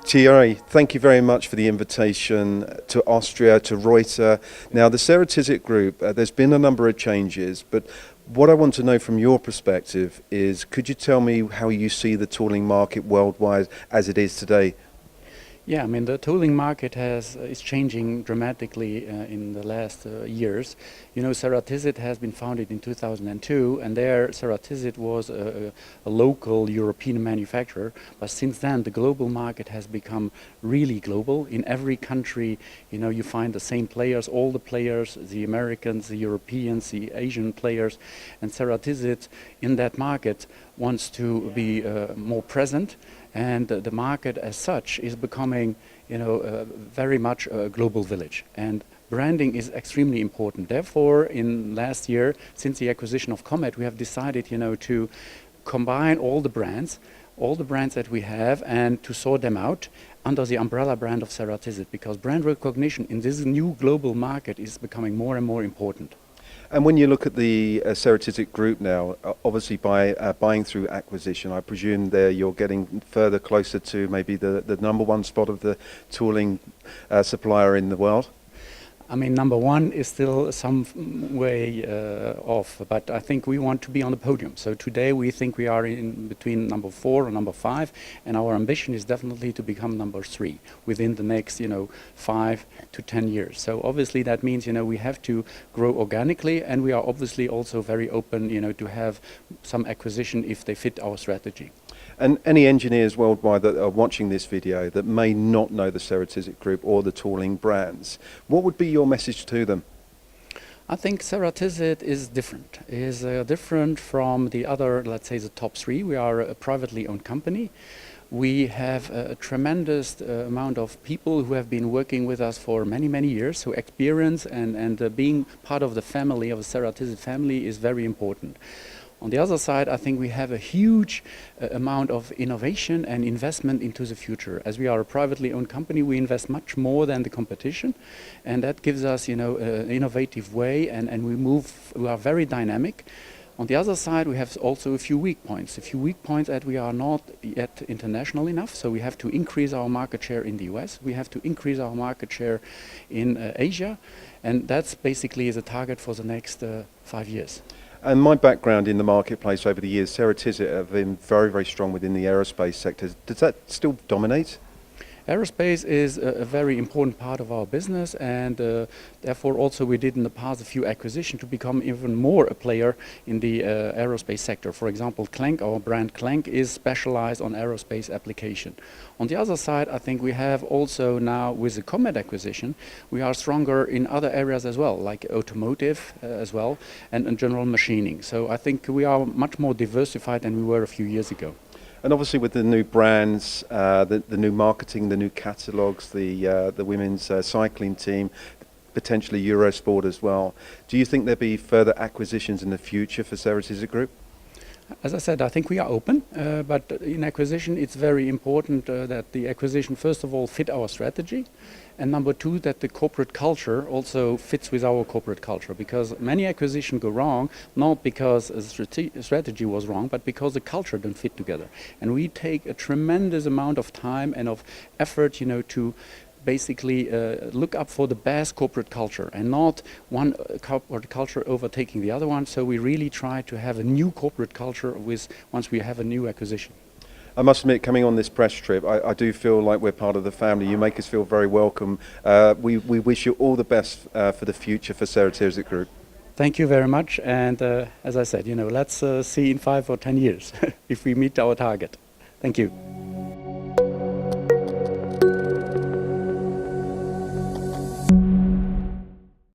Thierry, thank you very much for the invitation to Austria, to Reuter. Now, the Ceratizit Group, there's been a number of changes, but what I want to know from your perspective is, could you tell me how you see the tooling market worldwide as it is today? Yeah, I mean the tooling market is changing dramatically in the last years. You know, Ceratizit has been founded in 2002, and there Ceratizit was a local European manufacturer. But since then, the global market has become really global. In every country, you know, you find the same players, all the players, the Americans, the Europeans, the Asian players, and Ceratizit in that market wants to be more present. And the market as such is becoming, you know, very much a global village. And branding is extremely important. Therefore, in last year, since the acquisition of Komet, we have decided, you know, to combine all the brands that we have and to sort them out under the umbrella brand of Ceratizit, because brand recognition in this new global market is becoming more and more important. And when you look at the Ceratizit Group now, obviously by buying through acquisition, I presume there you're getting further closer to maybe the number one spot of the tooling supplier in the world? I mean, number one is still some way off, but I think we want to be on the podium. So today we think we are in between number 4 and number 5, and our ambition is definitely to become number 3 within the next, you know, 5 to 10 years. So obviously that means, you know, we have to grow organically, and we are obviously also very open, you know, to have some acquisition if they fit our strategy. And any engineers worldwide that are watching this video that may not know the Ceratizit Group or the tooling brands, what would be your message to them? I think Ceratizit is different from the other, let's say, the top 3. We are a privately owned company. We have a tremendous amount of people who have been working with us for many, many years, so experience and being part of the family, of the Ceratizit family, is very important. On the other side, I think we have a huge amount of innovation and investment into the future. As we are a privately owned company, we invest much more than the competition, and that gives us, you know, an innovative way, and we are very dynamic. On the other side, we have also a few weak points that we are not yet international enough, so we have to increase our market share in the US, we have to increase our market share in Asia, and that's basically the target for the next 5 years. And my background in the marketplace over the years, Ceratizit have been very, very strong within the aerospace sector. Does that still dominate? Aerospace is a very important part of our business, and therefore also we did in the past a few acquisitions to become even more a player in the aerospace sector. For example, Klenk, our brand Klenk, is specialized on aerospace application. On the other side, I think we have also now, with the Komet acquisition, we are stronger in other areas as well, like automotive as well, and general machining. So I think we are much more diversified than we were a few years ago. And obviously with the new brands, the new marketing, the new catalogues, the women's cycling team, potentially Eurosport as well, do you think there'll be further acquisitions in the future for Ceratizit Group? As I said, I think we are open, but in acquisition it's very important that the acquisition first of all fit our strategy, and number 2, that the corporate culture also fits with our corporate culture, because many acquisitions go wrong not because the strategy was wrong, but because the culture don't fit together. And we take a tremendous amount of time and of effort, you know, to basically look up for the best corporate culture and not one corporate culture overtaking the other one. So we really try to have a new corporate culture once we have a new acquisition. I must admit, coming on this press trip, I do feel like we're part of the family. You make us feel very welcome. We wish you all the best for the future for Ceratizit Group. Thank you very much, and as I said, you know, let's see in 5 or 10 years if we meet our target. Thank you.